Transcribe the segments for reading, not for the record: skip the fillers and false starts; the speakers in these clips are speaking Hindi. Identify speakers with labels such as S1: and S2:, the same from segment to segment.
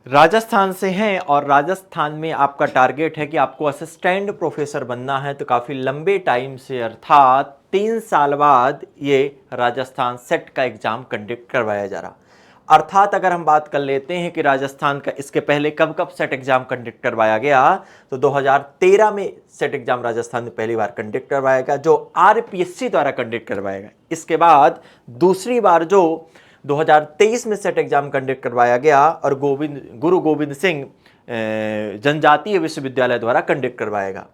S1: राजस्थान से हैं और राजस्थान में आपका टारगेट है कि आपको असिस्टेंट प्रोफेसर बनना है, तो काफ़ी लंबे टाइम से अर्थात 3 साल बाद ये राजस्थान सेट का एग्ज़ाम कंडक्ट करवाया जा रहा। अर्थात अगर हम बात कर लेते हैं कि राजस्थान का इसके पहले कब कब सेट एग्ज़ाम कंडक्ट करवाया गया, तो 2013 में सेट एग्ज़ाम राजस्थान में पहली बार कंडक्ट करवाया गया, जो आरपीएससी द्वारा कंडक्ट करवाया गया। इसके बाद दूसरी बार जो 2023 में सेट एग्जाम कंडक्ट करवाया गया और गुरु गोविंद सिंह जनजातीय विश्वविद्यालय द्वारा कंडक्ट करवाएगा।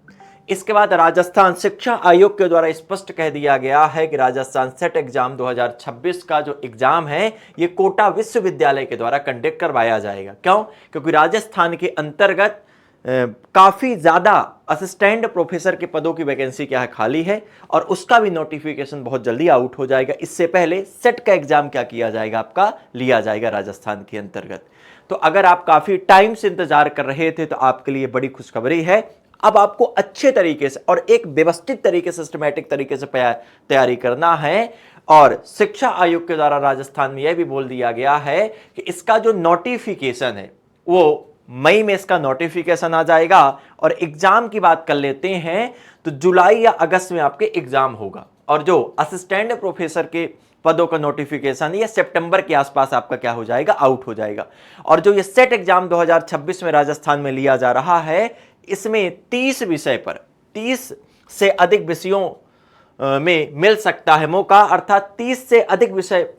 S1: इसके बाद राजस्थान शिक्षा आयोग के द्वारा स्पष्ट कह दिया गया है कि राजस्थान सेट एग्जाम 2026 का जो एग्जाम है ये कोटा विश्वविद्यालय के द्वारा कंडक्ट करवाया जाएगा। क्यों? क्योंकि राजस्थान के अंतर्गत काफ़ी ज़्यादा असिस्टेंट प्रोफेसर के पदों की वैकेंसी क्या है, खाली है, और उसका भी नोटिफिकेशन बहुत जल्दी आउट हो जाएगा। इससे पहले सेट का एग्जाम क्या किया जाएगा, आपका लिया जाएगा राजस्थान के अंतर्गत। तो अगर आप काफ़ी टाइम से इंतजार कर रहे थे तो आपके लिए बड़ी खुशखबरी है। अब आपको अच्छे तरीके से और एक व्यवस्थित तरीके से, सिस्टमैटिक तरीके से तैयारी करना है। और शिक्षा आयोग के द्वारा राजस्थान में यह भी बोल दिया गया है कि इसका जो नोटिफिकेशन है वो मई में इसका नोटिफिकेशन आ जाएगा। और एग्जाम की बात कर लेते हैं तो जुलाई या अगस्त में आपके एग्जाम होगा, और जो असिस्टेंट प्रोफेसर के पदों का नोटिफिकेशन ये सितंबर के आसपास आपका क्या हो जाएगा, आउट हो जाएगा। और जो ये सेट एग्जाम 2026 में राजस्थान में लिया जा रहा है, इसमें 30 विषय पर 30 से अधिक विषयों में मिल सकता है मौका, अर्थात 30 से अधिक विषय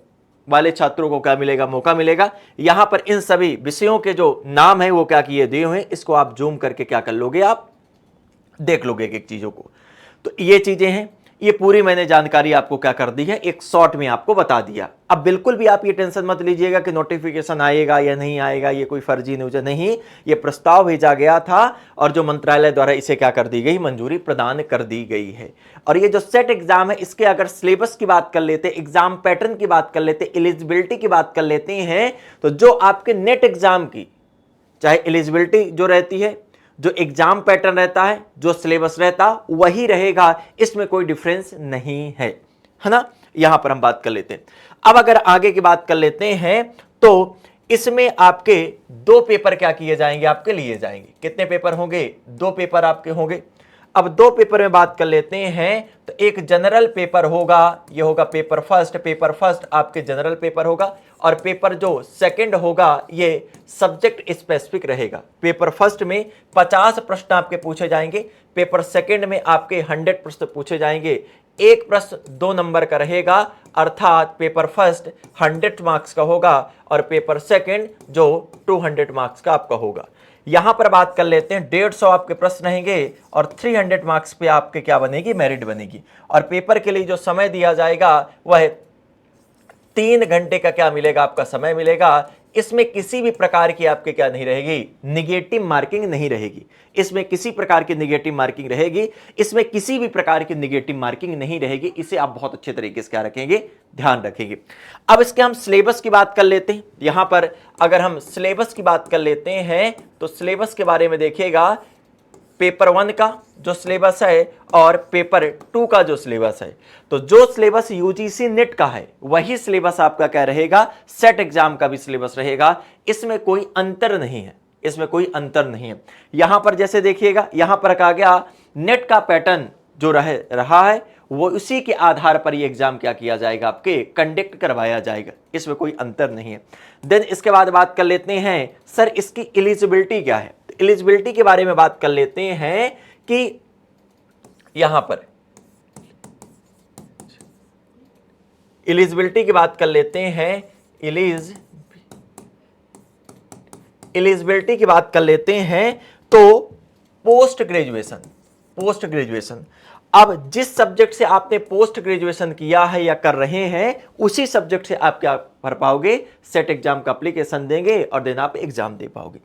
S1: वाले छात्रों को क्या मिलेगा, मौका मिलेगा। यहां पर इन सभी विषयों के जो नाम है वो क्या किए दिए हुए हैं, इसको आप जूम करके क्या कर लोगे, आप देख लोगे एक एक चीजों को। तो ये चीजें हैं, ये पूरी मैंने जानकारी आपको क्या कर दी है, एक शॉर्ट में आपको बता दिया। अब बिल्कुल भी आप ये टेंशन मत लीजिएगा कि नोटिफिकेशन आएगा या नहीं आएगा, ये कोई फर्जी न्यूज नहीं। ये प्रस्ताव भेजा गया था और जो मंत्रालय द्वारा इसे क्या कर दी गई, मंजूरी प्रदान कर दी गई है। और ये जो सेट एग्जाम है इसके अगर सिलेबस की बात कर लेते, एग्जाम पैटर्न की बात कर लेते, एलिजिबिलिटी की बात कर लेते हैं, तो जो आपके नेट एग्जाम की चाहे एलिजिबिलिटी जो रहती है, जो एग्जाम पैटर्न रहता है, जो सिलेबस रहता वही रहेगा, इसमें कोई डिफरेंस नहीं है ना। यहां पर हम बात कर लेते हैं। अब अगर आगे की बात कर लेते हैं तो इसमें आपके 2 पेपर क्या किए जाएंगे, आपके लिए जाएंगे। कितने पेपर होंगे, 2 पेपर आपके होंगे। अब 2 पेपर में बात कर लेते हैं तो एक जनरल पेपर होगा, ये होगा पेपर फर्स्ट। पेपर फर्स्ट आपके जनरल पेपर होगा, और पेपर जो सेकंड होगा ये सब्जेक्ट स्पेसिफिक रहेगा। पेपर फर्स्ट में 50 प्रश्न आपके पूछे जाएंगे, पेपर सेकंड में आपके 100 प्रश्न पूछे जाएंगे। एक प्रश्न 2 नंबर का रहेगा, अर्थात पेपर फर्स्ट 100 मार्क्स का होगा और पेपर सेकंड जो 200 मार्क्स का आपका होगा। यहां पर बात कर लेते हैं 150 आपके प्रश्न रहेंगे और 300 मार्क्स पे आपके क्या बनेगी, मेरिट बनेगी। और पेपर के लिए जो समय दिया जाएगा वह 3 घंटे का क्या मिलेगा, आपका समय मिलेगा। इसमें किसी भी प्रकार की आपके क्या नहीं रहेगी, निगेटिव मार्किंग नहीं रहेगी। इसमें किसी प्रकार की निगेटिव मार्किंग रहेगी, इसमें किसी भी प्रकार की निगेटिव मार्किंग नहीं रहेगी। इसे आप बहुत अच्छे तरीके से क्या रखेंगे, ध्यान रखेंगे। अब इसके हम सिलेबस की बात कर लेते हैं। यहां पर अगर हम सिलेबस की बात कर लेते हैं तो सिलेबस के बारे में देखिएगा, पेपर 1 का जो सिलेबस है और पेपर 2 का जो सिलेबस है, तो जो सिलेबस यूजीसी नेट का है वही सिलेबस आपका क्या रहेगा, सेट एग्जाम का भी सिलेबस रहेगा। इसमें कोई अंतर नहीं है, इसमें कोई अंतर नहीं है। यहां पर जैसे देखिएगा, यहां पर कहा गया नेट का पैटर्न जो रहा है वो उसी के आधार पर ये एग्जाम क्या किया जाएगा, आपके कंडक्ट करवाया जाएगा। इसमें कोई अंतर नहीं है। देन इसके बाद बात कर लेते हैं सर इसकी एलिजिबिलिटी क्या है। एलिजिबिलिटी के बारे में बात कर लेते हैं कि यहां पर एलिजिबिलिटी की बात कर लेते हैं, एलिजिबिलिटी की बात कर लेते हैं तो पोस्ट ग्रेजुएशन, अब जिस सब्जेक्ट से आपने पोस्ट ग्रेजुएशन किया है या कर रहे हैं उसी सब्जेक्ट से आप क्या भर पाओगे, सेट एग्जाम का एप्लीकेशन देंगे और देन आप एग्जाम दे पाओगे।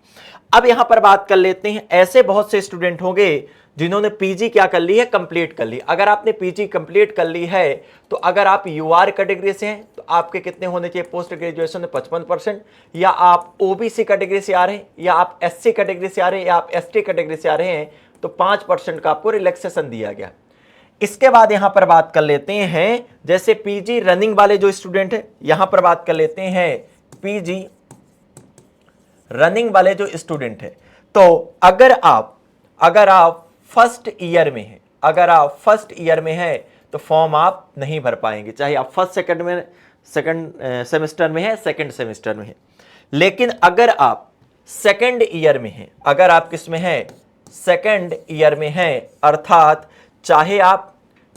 S1: अब यहां पर बात कर लेते हैं, ऐसे बहुत से स्टूडेंट होंगे जिन्होंने पीजी क्या कर ली है, कंप्लीट कर ली। अगर आपने पीजी कंप्लीट कर ली है तो अगर आप यूआर कैटेगरी से हैं तो आपके कितने होने चाहिए पोस्ट ग्रेजुएशन में, 55%, या आप ओबीसी कैटेगरी से आ रहे हैं, या आप एससी कैटेगरी से आ रहे हैं, या आप एसटी कैटेगरी से आ रहे हैं, तो 5% का आपको रिलैक्सेशन दिया गया। इसके बाद यहां पर बात कर लेते हैं जैसे पीजी रनिंग वाले जो स्टूडेंट है, यहां पर बात कर लेते हैं पीजी रनिंग वाले जो स्टूडेंट है, तो अगर आप फर्स्ट ईयर में हैं, अगर आप फर्स्ट ईयर में हैं तो फॉर्म आप नहीं भर पाएंगे, चाहे आप फर्स्ट सेकंड सेमेस्टर में है, सेकंड सेमेस्टर में है। लेकिन अगर आप सेकंड ईयर में हैं, अगर आप किस में हैं, सेकंड ईयर में हैं, अर्थात चाहे आप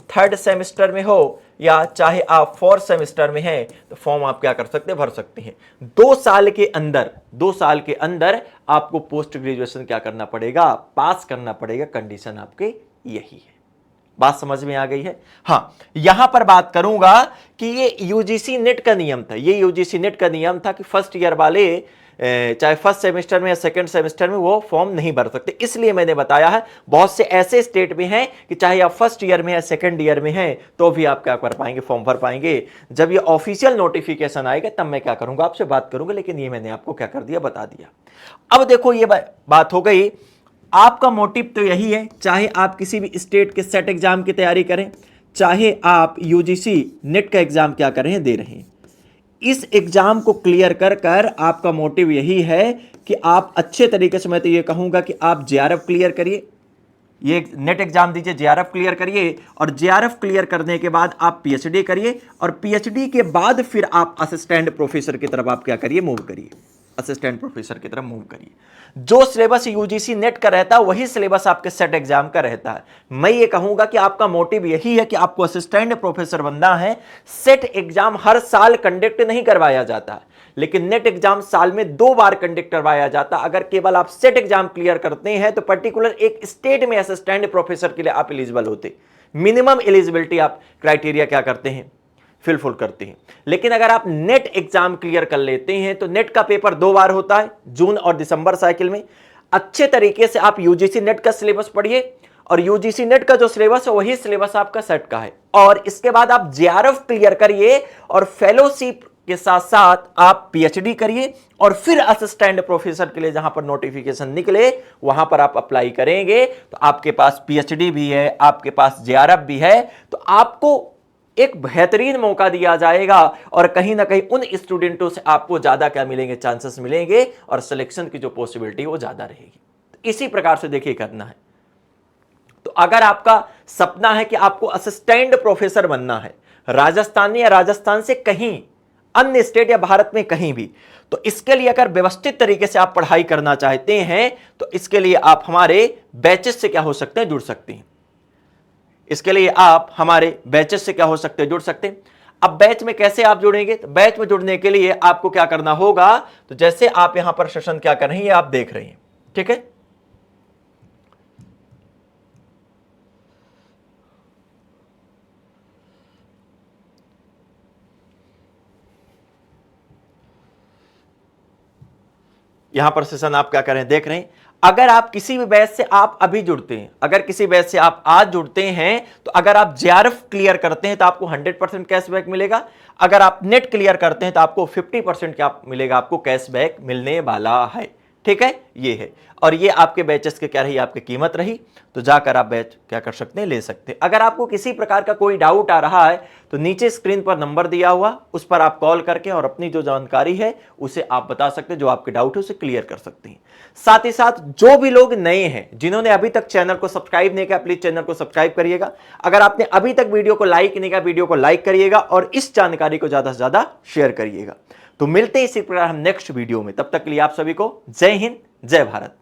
S1: थर्ड सेमेस्टर में हो या चाहे आप फोर्थ सेमेस्टर में हैं, तो फॉर्म आप क्या कर सकते हैं, भर सकते हैं। 2 साल के अंदर आपको पोस्ट ग्रेजुएशन क्या करना पड़ेगा, पास करना पड़ेगा। कंडीशन आपके यही है। बात समझ में आ गई है? हाँ, यहां पर बात करूंगा कि ये यूजीसी नेट का नियम था, ये यूजीसी नेट का नियम था कि फर्स्ट ईयर वाले चाहे फर्स्ट सेमेस्टर में या सेकंड सेमेस्टर में वो फॉर्म नहीं भर सकते। इसलिए मैंने बताया है बहुत से ऐसे स्टेट में हैं कि चाहे आप फर्स्ट ईयर में या सेकंड ईयर में हैं तो भी आप क्या कर पाएंगे, फॉर्म भर पाएंगे। जब ये ऑफिशियल नोटिफिकेशन आएगा तब मैं क्या करूंगा, आपसे बात करूंगा, लेकिन ये मैंने आपको क्या कर दिया, बता दिया। अब देखो ये बात हो गई, आपका मोटिव तो यही है, चाहे आप किसी भी स्टेट के सेट एग्जाम की तैयारी करें, चाहे आप यूजीसी नेट का एग्जाम क्या कर रहे हैं, दे रहे हैं, इस एग्जाम को क्लियर कर आपका मोटिव यही है कि आप अच्छे तरीके से, मैं तो ये कहूंगा कि आप जेआरएफ क्लियर करिए, ये नेट एग्जाम दीजिए, जेआरएफ क्लियर करिए, और जेआरएफ क्लियर करने के बाद आप पीएचडी करिए, और पीएचडी के बाद फिर आप असिस्टेंट प्रोफेसर की तरफ आप क्या करिए, मूव करिए, असिस्टेंट प्रोफेसर की तरफ मूव करिए। जो सिलेबस यूजीसी नेट का रहता है वही सिलेबस आपके सेट एग्जाम का रहता है। मैं ये कहूंगा कि आपका मोटिव यही है कि आपको असिस्टेंट प्रोफेसर बनना है। सेट एग्जाम हर साल कंडक्ट नहीं करवाया जाता है, लेकिन नेट एग्जाम साल में 2 बार कंडक्ट करवाया जाता है। अगर केवल आप सेट एग्जाम क्लियर करते हैं तो पर्टिकुलर एक स्टेट में असिस्टेंट प्रोफेसर के लिए आप एलिजिबल होते, मिनिमम एलिजिबिलिटी आप क्राइटेरिया क्या करते हैं, फिलफुल करते हैं। लेकिन अगर आप नेट एग्जाम क्लियर कर लेते हैं तो नेट का पेपर 2 बार होता है, जून और दिसंबर साइकिल में। अच्छे तरीके से आप यूजीसी नेट का सिलेबस पढ़िए, और यूजीसी नेट का जो सिलेबस है वही सिलेबस आपका सेट का है, और इसके बाद आप जेआरएफ क्लियर करिए, और फेलोशिप के साथ साथ आप पीएचडी करिए, और फिर असिस्टेंट प्रोफेसर के लिए जहां पर नोटिफिकेशन निकले वहां पर आप अप्लाई करेंगे। तो आपके पास पीएचडी भी है, आपके पास जेआरएफ भी है, तो आपको एक बेहतरीन मौका दिया जाएगा, और कहीं ना कहीं उन स्टूडेंटों से आपको ज्यादा क्या मिलेंगे, चांसेस मिलेंगे, और सिलेक्शन की जो पॉसिबिलिटी वो ज्यादा रहेगी। तो इसी प्रकार से देखिए करना है। तो अगर आपका सपना है कि आपको असिस्टेंट प्रोफेसर बनना है राजस्थान में या राजस्थान से कहीं अन्य स्टेट या भारत में कहीं भी, तो इसके लिए अगर व्यवस्थित तरीके से आप पढ़ाई करना चाहते हैं तो इसके लिए आप हमारे बैचेस से क्या हो सकते हैं, जुड़ सकते हैं। इसके लिए आप हमारे बैचेस से क्या हो सकते हैं, जुड़ सकते हैं। अब बैच में कैसे आप जुड़ेंगे, तो बैच में जुड़ने के लिए आपको क्या करना होगा, तो जैसे आप यहां पर सेशन क्या कर रहे हैं, आप देख रहे हैं, ठीक है। यहां पर सेशन आप क्या कर रहे हैं, देख रहे हैं। अगर आप किसी भी बैच से आप अभी जुड़ते हैं, अगर किसी बैच से आप आज जुड़ते हैं, तो अगर आप जेआरएफ क्लियर करते हैं तो आपको 100% कैशबैक मिलेगा। अगर आप नेट क्लियर करते हैं तो आपको 50% क्या मिलेगा, आपको कैशबैक मिलने वाला है, ठीक है। ये है, और ये आपके बैचेस के क्या रही, आपकी कीमत रही। तो जाकर आप बैच क्या कर सकते हैं, ले सकते हैं। अगर आपको किसी प्रकार का कोई डाउट आ रहा है तो नीचे स्क्रीन पर नंबर दिया हुआ, उस पर आप कॉल करके और अपनी जो जानकारी है उसे आप बता सकते हैं, जो आपके डाउट है उसे क्लियर कर सकते हैं। साथ ही साथ जो भी लोग नए हैं, जिन्होंने अभी तक चैनल को सब्सक्राइब नहीं किया, प्लीज चैनल को सब्सक्राइब करिएगा। अगर आपने अभी तक वीडियो को लाइक नहीं किया, वीडियो को लाइक करिएगा, और इस जानकारी को ज्यादा से ज्यादा शेयर करिएगा। तो मिलते हैं इसी प्रकार हम नेक्स्ट वीडियो में, तब तक के लिए आप सभी को जय हिंद, जय भारत।